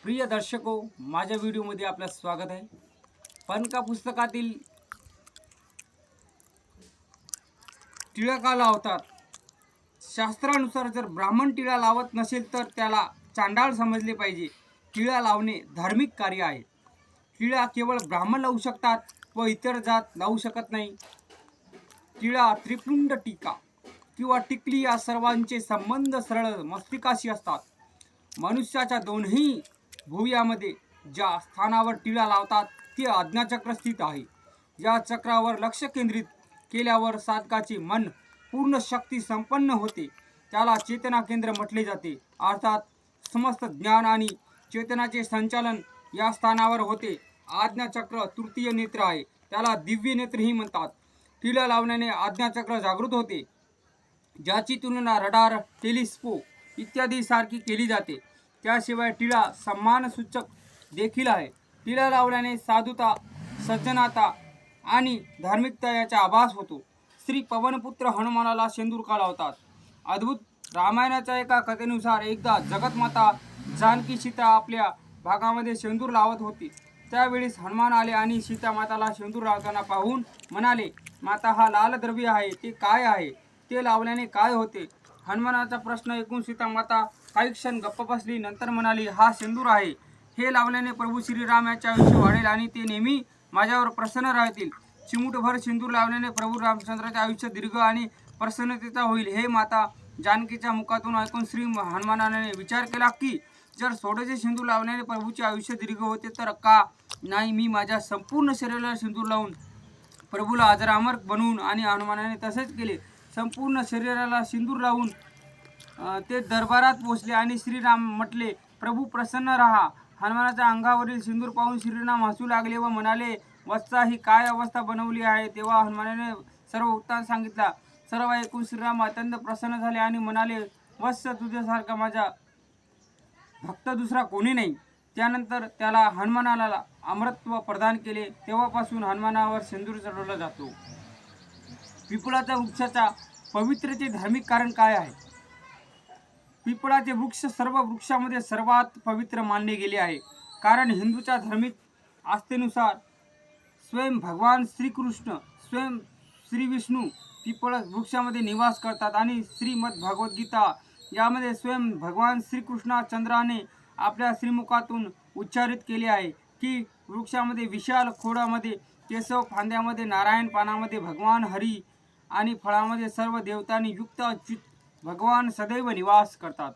प्रिय दर्शको, माझ्या व्हिडिओमध्ये आपलं स्वागत आहे। पणका पुस्तकातील टिळा का लावतात? शास्त्रानुसार जर ब्राह्मण टिळा लावत नसेल तर त्याला चांडाळ समजले पाहिजे। टिळा लावणे धार्मिक कार्य आहे। टिळा केवळ ब्राह्मण लावू शकतात व इतर जात लावू शकत नाही। टिळा, त्रिपुंड टीका किंवा टिकली या सर्वांचे संबंध सरळ मस्तिकाशी असतात। मनुष्याच्या दोन्ही भुवयामध्ये ज्या स्थानावर टिळा लावतात ते आज्ञाचक्र स्थित आहे। या चक्रावर लक्ष केंद्रित केल्यावर साधकाचे मन पूर्ण शक्ती संपन्न होते। त्याला चेतना केंद्र म्हटले जाते। अर्थात समस्त ज्ञान आणि चेतनाचे संचालन या स्थानावर होते। आज्ञाचक्र तृतीय नेत्र आहे, त्याला दिव्य नेत्रही म्हणतात। टिळा लावण्याने आज्ञाचक्र जागृत होते, ज्याची तुलना रडार, टेलिस्कोप इत्यादी सारखी केली जाते। त्याशिवाय टिळा सन्मानसूचक देखील आहे। टिळा लावल्याने साधुता, सज्जनता आणि धार्मिकता याचा आभास होतो। श्री पवनपुत्र हनुमानाला शेंदूर का लावतात? अद्भुत रामायणाच्या एका कथेनुसार एकदा जगतमाता जानकी सीता आपल्या भागामध्ये शेंदूर लावत होती। त्यावेळेस हनुमान आले आणि सीता माताला शेंदूर लावताना पाहून म्हणाले, माता, हा लाल द्रव्य आहे, ते काय आहे? ते लावल्याने काय होते? हनुमानाचा प्रश्न ऐकून सीता माता काही क्षण गप्प बसली, नंतर म्हणाली, हा शेंदूर आहे। हे लावल्याने प्रभू श्रीराम याचे आयुष्य वाढेल आणि ते नेहमी माझ्यावर प्रसन्न राहतील। चिमूटभर शेंदूर लावल्याने प्रभू रामचंद्राचे आयुष्य दीर्घ आणि प्रसन्नतेचा होईल। हे माता जानकीच्या मुखातून ऐकून श्री हनुमानाने विचार केला की जर थोडेसे शेंदूर लावल्याने प्रभूचे आयुष्य दीर्घ होते तर का नाही मी माझ्या संपूर्ण शरीराला शेंदूर लावून प्रभूला अजरामर बनवून? आणि हनुमानाने तसेच केले। संपूर्ण शरीराला शेंदूर लावून ते दरबारात पोहोचले आणि श्रीराम म्हटले, प्रभू प्रसन्न रहा। हनुमानाच्या अंगावरील शेंदूर पाहून श्रीराम हसू लागले व म्हणाले, वत्सा, ही काय अवस्था बनवली आहे? तेव्हा हनुमानाने सर्व वृत्तांत सांगितला। सर्व ऐकून श्रीराम अत्यंत प्रसन्न झाले आणि म्हणाले, वत्स, तुझ्यासारखा माझा भक्त दुसरा कोणी नाही। त्यानंतर त्याला हनुमानाला अमरत्व प्रदान केले। तेव्हापासून हनुमानावर शेंदूर चढवला जातो। पिपळाच्या वृक्षाच्या पवित्रतेचे धार्मिक कारण काय आहे? पिपळाचे वृक्ष सर्व वृक्षामध्ये सर्वात पवित्र मानले गेले आहे, कारण हिंदूच्या धार्मिक आस्थेनुसार स्वयं भगवान श्रीकृष्ण, स्वयं श्री विष्णू पिपळ वृक्षामध्ये निवास करतात आणि श्रीमद भगवद्गीता यामध्ये स्वयं भगवान श्रीकृष्णाचंद्राने आपल्या श्रीमुखातून उच्चारित केले आहे की वृक्षामध्ये विशाल खोडामध्ये केशव, फांद्यामध्ये नारायण, पानामध्ये भगवान हरी आणि फळामध्ये सर्व देवतांनी युक्त अच्युत भगवान सदैव निवास करतात।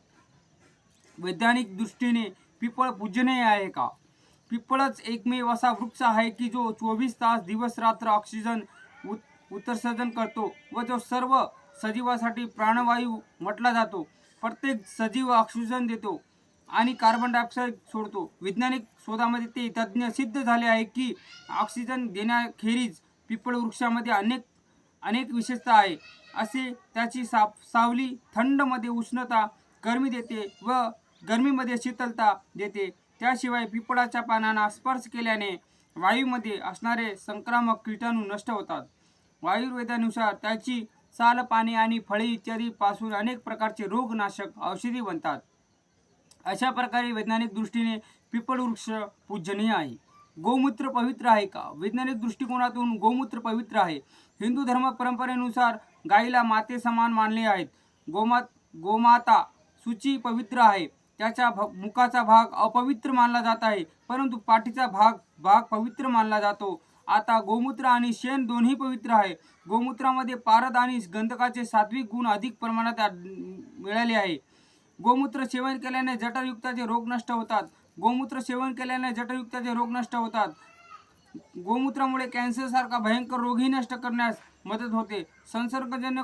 वैज्ञानिक दृष्टीने पिपळ पूजनीय आहे का? पिपळच एकमेव असा वृक्ष आहे की जो 24 तास दिवस रात्र ऑक्सिजन उत्सर्जन करतो व जो सर्व सजीवासाठी प्राणवायू म्हटला जातो। प्रत्येक सजीव ऑक्सिजन देतो आणि कार्बन डायऑक्साईड सोडतो। वैज्ञानिक शोधामध्ये ते तज्ञ सिद्ध झाले आहे की ऑक्सिजन देण्याखेरीज पिपळ वृक्षामध्ये अनेक विशेषता आहे। असे त्याची सावली थंडमध्ये उष्णता, गरमी देते व गरमीमध्ये शीतलता देते। त्याशिवाय पिपळाच्या पानांना स्पर्श केल्याने वायूमध्ये असणारे संक्रामक कीटाणू नष्ट होतात। आयुर्वेदानुसार त्याची साल, पाने आणि फळे इत्यादी पासून अनेक प्रकारचे रोगनाशक औषधी बनतात। अशा प्रकारे वैज्ञानिक दृष्टीने पिपळ वृक्ष पूजनीय आहे। गोमूत्र पवित्र आहे का? वैज्ञानिक दृष्टिकोनातून गोमूत्र पवित्र आहे। हिंदू धर्म परंपरेनुसार गायीला माते समान मानले आहेत। गोमाता शुची पवित्र आहे। त्याच्या मुखाचा भाग अपवित्र मानला जात आहे, परंतु पाठीचा भाग पवित्र मानला जातो। आता गोमूत्र आणि शेण दोन्ही पवित्र आहे। गोमूत्रामध्ये पारद आणि गंधकाचे सात्विक गुण अधिक प्रमाणात मिळाले आहे। गोमूत्र सेवन केल्याने जठरयुक्ताचे रोग नष्ट होतात। गोमूत्र सेवन केल्याने जठरयुक्ताचे रोग नष्ट होतात। गोमूत्रामुळे कॅन्सरसारखा भयंकर रोगही नष्ट करण्यास मदत होते। संसर्गजन्य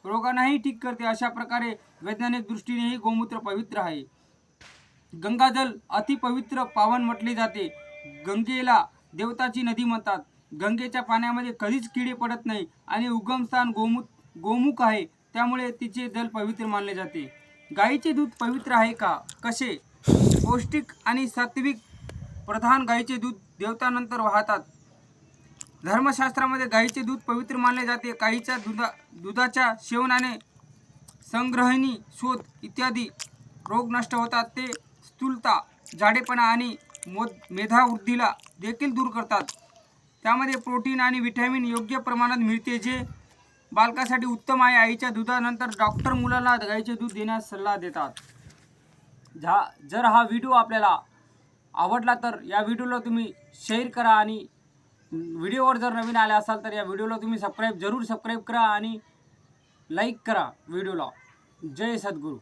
रोगांनाही ठीक करते। अशा प्रकारे वैज्ञानिक दृष्टीनेही गोमूत्र पवित्र आहे। गंगाजल अति पवित्र पावन म्हटले जाते। गंगेला देवताची नदी म्हणतात। गंगेच्या पाण्यामध्ये कधीच किडे पडत नाही आणि उगमस्थान गोमुख आहे, त्यामुळे तिचे जल पवित्र मानले जाते। गाईचे दूध पवित्र आहे का? कसे? पौष्टिक आणि सात्विक प्रधान गाईचे दूध देवतानंतर वाहतात। धर्मशास्त्रामध्ये गाईचे दूध पवित्र मानले जाते। गाईच्या दुधाच्या सेवनाने संग्रहणी, शोथ इत्यादी रोग नष्ट होतात। ते स्थूलता, जाडेपणा आणि मेधावृद्धीला देखील दूर करतात. त्यामध्ये प्रोटीन आणि व्हिटॅमिन योग्य प्रमाणात मिळते, जे बालकासाठी उत्तम आहे. आईच्या दुधानंतर डॉक्टर मुलाला गाईचे दूध देण्यास सल्ला देतात. जर हा व्हिडिओ आपल्याला आवडला तर या व्हिडिओला तुम्ही शेअर करा आणि व्हिडिओवर जर नवीन आले असाल तर या व्हिडिओला तुम्ही जरूर सबस्क्राईब करा आणि लाईक करा व्हिडिओला. जय सद्गुरू.